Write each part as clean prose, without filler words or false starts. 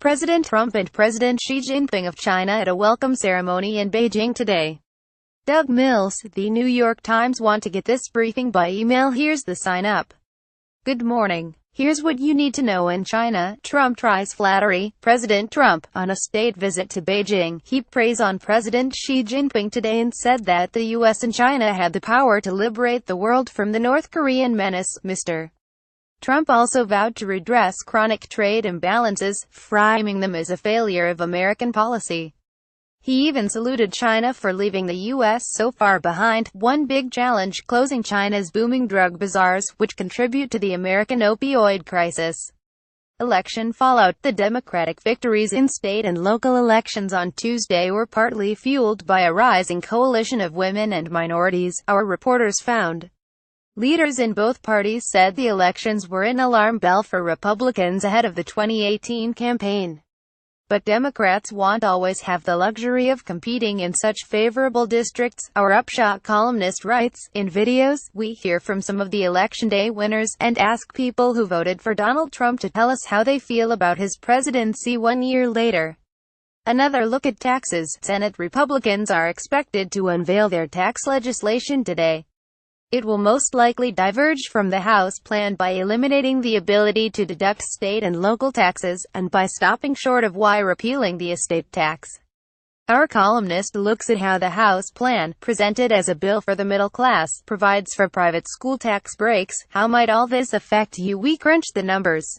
President Trump and President Xi Jinping of China at a welcome ceremony in Beijing today. Doug Mills, The New York Times. Want to get this briefing by email? Here's the sign up. Good morning. Here's what you need to know. In China, Trump tries flattery. President Trump, on a state visit to Beijing, heaped praise on President Xi Jinping today and said that the U.S. and China had the power to liberate the world from the North Korean menace. Mr. Trump also vowed to redress chronic trade imbalances, framing them as a failure of American policy. He even saluted China for leaving the U.S. so far behind. One big challenge: closing China's booming drug bazaars, which contribute to the American opioid crisis. Election fallout. The Democratic victories in state and local elections on Tuesday were partly fueled by a rising coalition of women and minorities, our reporters found. Leaders in both parties said the elections were an alarm bell for Republicans ahead of the 2018 campaign. But Democrats won't always have the luxury of competing in such favorable districts, our Upshot columnist writes. In videos, we hear from some of the election day winners, and ask people who voted for Donald Trump to tell us how they feel about his presidency 1 year later. Another look at taxes. Senate Republicans are expected to unveil their tax legislation today. It will most likely diverge from the House plan by eliminating the ability to deduct state and local taxes, and by stopping short of repealing the estate tax. Our columnist looks at how the House plan, presented as a bill for the middle class, provides for private school tax breaks. How might all this affect you? We crunched the numbers.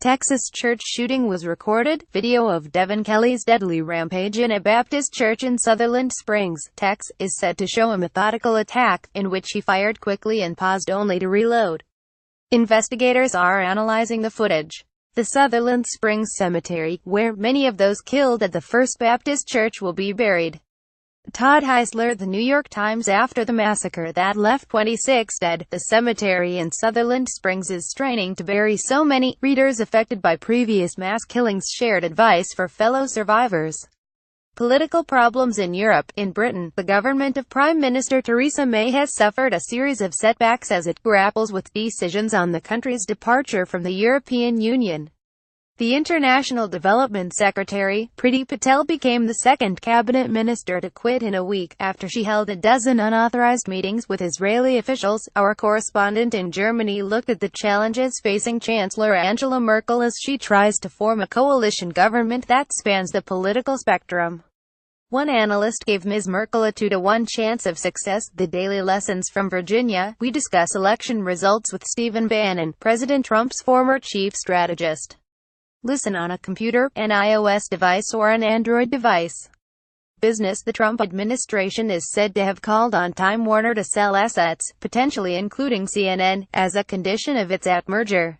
Texas church shooting was recorded. Video of Devin Kelly's deadly rampage in a Baptist church in Sutherland Springs, Texas, is said to show a methodical attack, in which he fired quickly and paused only to reload. Investigators are analyzing the footage. The Sutherland Springs Cemetery, where many of those killed at the First Baptist Church will be buried. Todd Heisler, The New York Times. After the massacre that left 26 dead, the cemetery in Sutherland Springs is straining to bury so many. Readers affected by previous mass killings shared advice for fellow survivors. Political problems in Europe. In Britain, the government of Prime Minister Theresa May has suffered a series of setbacks as it grapples with decisions on the country's departure from the European Union. The International Development Secretary, Priti Patel, became the second cabinet minister to quit in a week, after she held a dozen unauthorized meetings with Israeli officials. Our correspondent in Germany looked at the challenges facing Chancellor Angela Merkel as she tries to form a coalition government that spans the political spectrum. One analyst gave Ms. Merkel a 2-to-1 chance of success. The Daily Lessons from Virginia. We discuss election results with Stephen Bannon, President Trump's former chief strategist. Listen on a computer, an iOS device or an Android device. Business. The Trump administration is said to have called on Time Warner to sell assets, potentially including CNN, as a condition of its merger.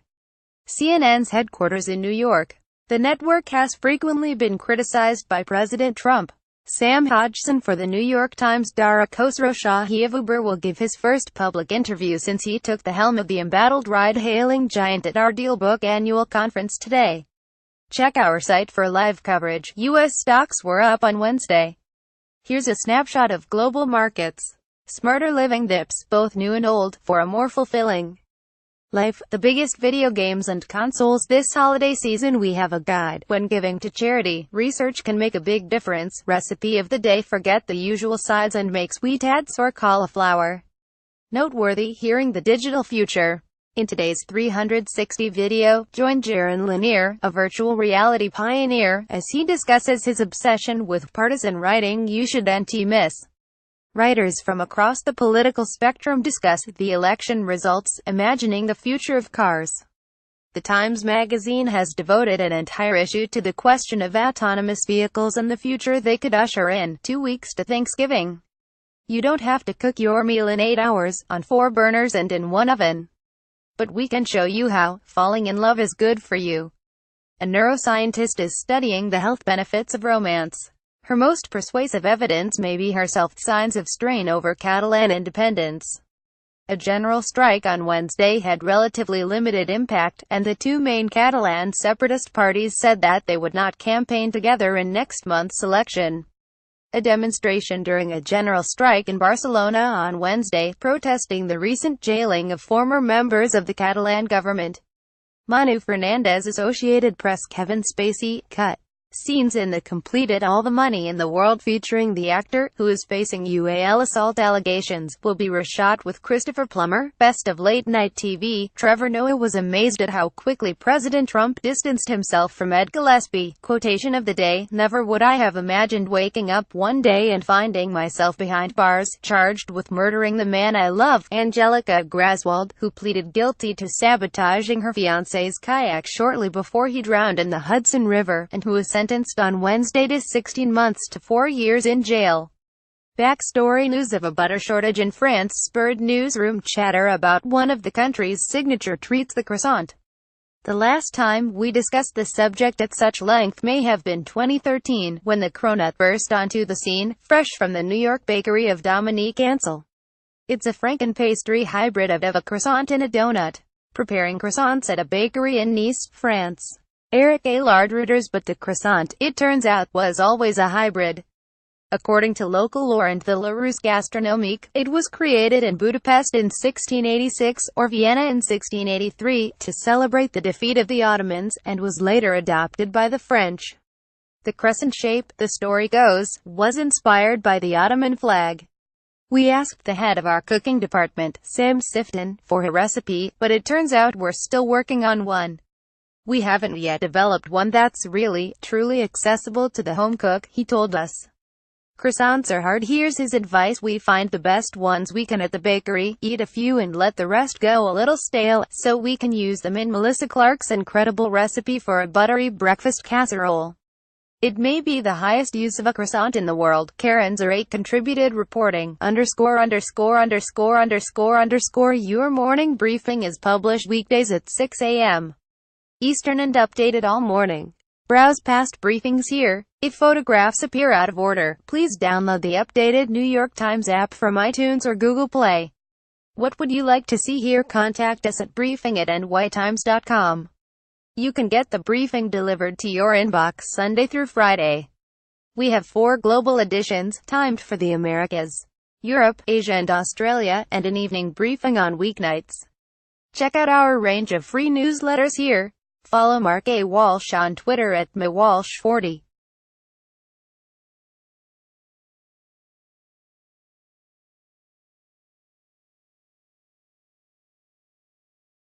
CNN's headquarters in New York. The network has frequently been criticized by President Trump. Sam Hodgson for The New York Times. Dara Khosrowshahi of Uber will give his first public interview since he took the helm of the embattled ride-hailing giant at our DealBook annual conference today. Check our site for live coverage. U.S. stocks were up on Wednesday. Here's a snapshot of global markets. Smarter living dips, both new and old, for a more fulfilling life. The biggest video games and consoles this holiday season. We have a guide. When giving to charity, research can make a big difference. Recipe of the day: forget the usual sides and make sweet ads or cauliflower. Noteworthy: hearing the digital future. In today's 360 video, join Jaron Lanier, a virtual reality pioneer, as he discusses his obsession with partisan writing you shouldn't miss. Writers from across the political spectrum discuss the election results, imagining the future of cars. The Times Magazine has devoted an entire issue to the question of autonomous vehicles and the future they could usher in. 2 weeks to Thanksgiving. You don't have to cook your meal in 8 hours, on 4 burners and in 1 oven. But we can show you how. Falling in love is good for you. A neuroscientist is studying the health benefits of romance. Her most persuasive evidence may be her signs of strain over Catalan independence. A general strike on Wednesday had relatively limited impact, and the two main Catalan separatist parties said that they would not campaign together in next month's election. A demonstration during a general strike in Barcelona on Wednesday, protesting the recent jailing of former members of the Catalan government. Manu Fernandez. Associated Press. Kevin Spacey, cut. Scenes in the completed All the Money in the World featuring the actor, who is facing UAL assault allegations, will be reshot with Christopher Plummer. Best of Late Night TV. Trevor Noah was amazed at how quickly President Trump distanced himself from Ed Gillespie. Quotation of the day: "Never would I have imagined waking up one day and finding myself behind bars, charged with murdering the man I love." Angelica Graswald, who pleaded guilty to sabotaging her fiancé's kayak shortly before he drowned in the Hudson River, and who was sentenced on Wednesday to 16 months to 4 years in jail. Backstory: news of a butter shortage in France spurred newsroom chatter about one of the country's signature treats, the croissant. The last time we discussed the subject at such length may have been 2013, when the cronut burst onto the scene, fresh from the New York bakery of Dominique Ansel. It's a franken-pastry hybrid of a croissant and a donut. Preparing croissants at a bakery in Nice, France. Eric A. Lardrouters. But the croissant, it turns out, was always a hybrid. According to local lore and the Larousse Gastronomique, it was created in Budapest in 1686, or Vienna in 1683, to celebrate the defeat of the Ottomans, and was later adopted by the French. The crescent shape, the story goes, was inspired by the Ottoman flag. We asked the head of our cooking department, Sam Sifton, for a recipe, but it turns out we're still working on one. We haven't yet developed one that's really, truly accessible to the home cook, he told us. Croissants are hard. Here's his advice: we find the best ones we can at the bakery, eat a few and let the rest go a little stale, so we can use them in Melissa Clark's incredible recipe for a buttery breakfast casserole. It may be the highest use of a croissant in the world. Karen Zarate contributed, reporting, ________. Your morning briefing is published weekdays at 6 a.m. Eastern and updated all morning. Browse past briefings here. If photographs appear out of order, please download the updated New York Times app from iTunes or Google Play. What would you like to see here? Contact us at briefing@nytimes.com. You can get the briefing delivered to your inbox Sunday through Friday. We have 4 global editions, timed for the Americas, Europe, Asia and Australia, and an evening briefing on weeknights. Check out our range of free newsletters here. Follow Mark A. Walsh on Twitter at MWalsh40.